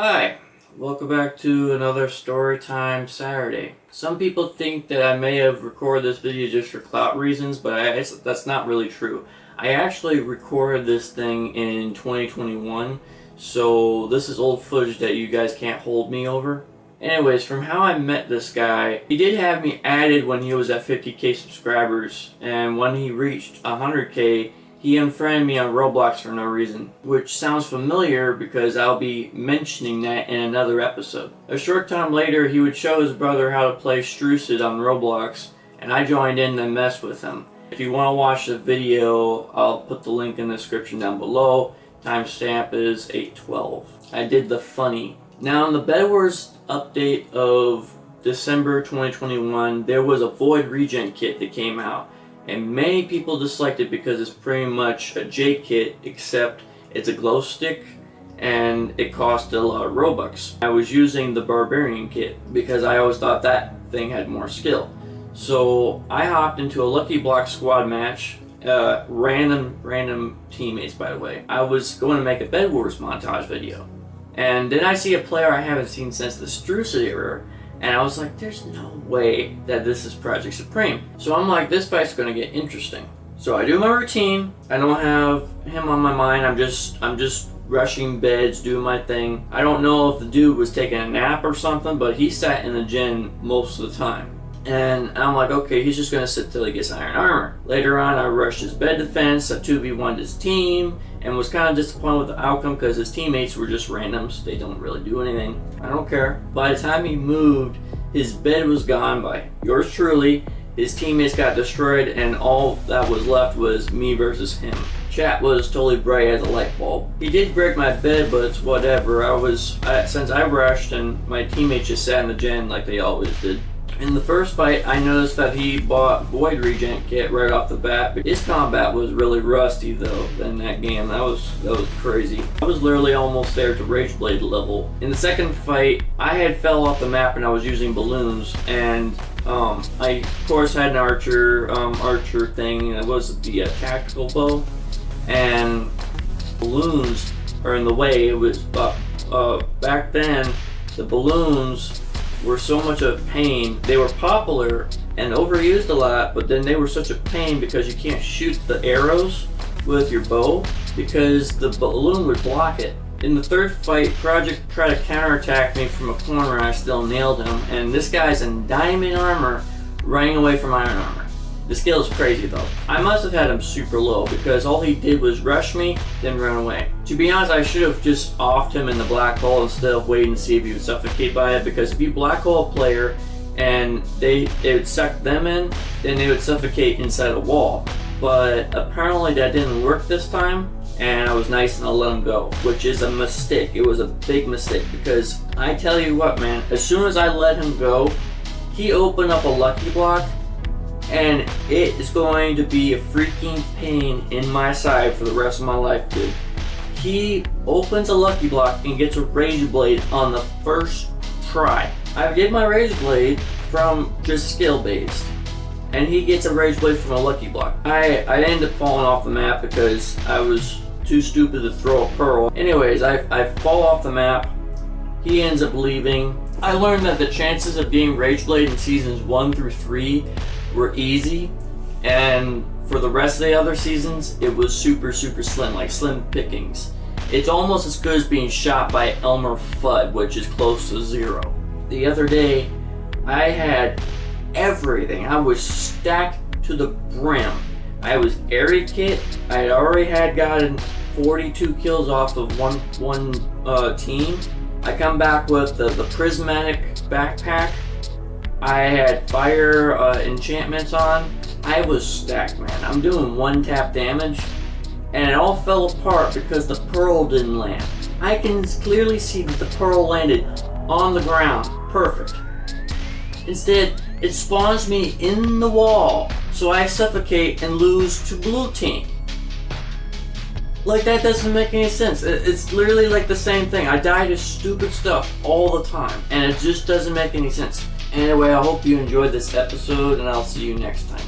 Hi, welcome back to another Storytime Saturday. Some people think that I may have recorded this video just for clout reasons, but that's not really true. I actually recorded this thing in 2021, so this is old footage that you guys can't hold me over. Anyways, from how I met this guy, he did have me added when he was at 50k subscribers, and when he reached 100k, he unfriended me on Roblox for no reason, which sounds familiar because I'll be mentioning that in another episode. A short time later, he would show his brother how to play Strucid on Roblox, and I joined in and messed with him. If you want to watch the video, I'll put the link in the description down below. Timestamp is 8:12. I did the funny. Now, in the Bed Wars update of December 2021, there was a Void Regen kit that came out. And many people disliked it because it's pretty much a J kit, except it's a glow stick and it cost a lot of Robux. I was using the Barbarian kit because I always thought that thing had more skill. So I hopped into a Lucky Block squad match, random teammates by the way. I was going to make a Bed Wars montage video. And then I see a player I haven't seen since the Strucid era. And I was like, there's no way that this is ProjectSupreme. So I'm like, this fight's gonna get interesting. So I do my routine. I don't have him on my mind. I'm just rushing beds, doing my thing. I don't know if the dude was taking a nap or something, but he sat in the gen most of the time. And I'm like, okay, he's just gonna sit till he gets iron armor. Later on, I rushed his bed defense. I 2v1'd his team, and was kind of disappointed with the outcome because his teammates were just randoms. They don't really do anything. I don't care. By the time he moved, his bed was gone by yours truly. His teammates got destroyed, and all that was left was me versus him. Chat was totally bright as a light bulb. He did break my bed, but it's whatever. Since I rushed and my teammates just sat in the gen like they always did. In the first fight, I noticed that he bought Void Regen kit right off the bat. His combat was really rusty though in that game. That was crazy. I was literally almost there to Rageblade level. In the second fight, I had fell off the map and I was using balloons, and I of course had an archer thing. It was the tactical bow, and balloons are in the way. It was back then the balloons were so much of a pain. They were popular and overused a lot, but then they were such a pain because you can't shoot the arrows with your bow because the balloon would block it. In the third fight, Project tried to counterattack me from a corner and I still nailed him, and this guy's in diamond armor running away from iron armor. The skill is crazy though. I must have had him super low because all he did was rush me, then run away. To be honest, I should have just offed him in the black hole instead of waiting to see if he would suffocate by it, because if you black hole a player and it would suck them in, then they would suffocate inside a wall. But apparently that didn't work this time, and I was nice and I let him go, which is a mistake. It was a big mistake because I tell you what, man, as soon as I let him go, he opened up a Lucky Block, and it is going to be a freaking pain in my side for the rest of my life, dude. He opens a Lucky Block and gets a Rage Blade on the first try. I did my Rage Blade from just skill based, and he gets a Rage Blade from a Lucky Block. I ended up falling off the map because I was too stupid to throw a pearl. Anyways, I fall off the map. He ends up leaving. I learned that the chances of getting Rage Blade in seasons 1 through 3 were easy, and for the rest of the other seasons it was super slim, like slim pickings. It's almost as good as being shot by Elmer Fudd, which is close to 0. The other day I had everything. I was stacked to the brim. I was airy kit. I had already gotten 42 kills off of one team. I come back with the prismatic backpack. I had fire enchantments on. I was stacked, man. I'm doing 1-tap damage, and it all fell apart because the pearl didn't land. I can clearly see that the pearl landed on the ground, perfect. Instead, it spawns me in the wall, so I suffocate and lose to blue team. Like, that doesn't make any sense. It's literally like the same thing. I die to stupid stuff all the time, and it just doesn't make any sense. Anyway, I hope you enjoyed this episode, and I'll see you next time.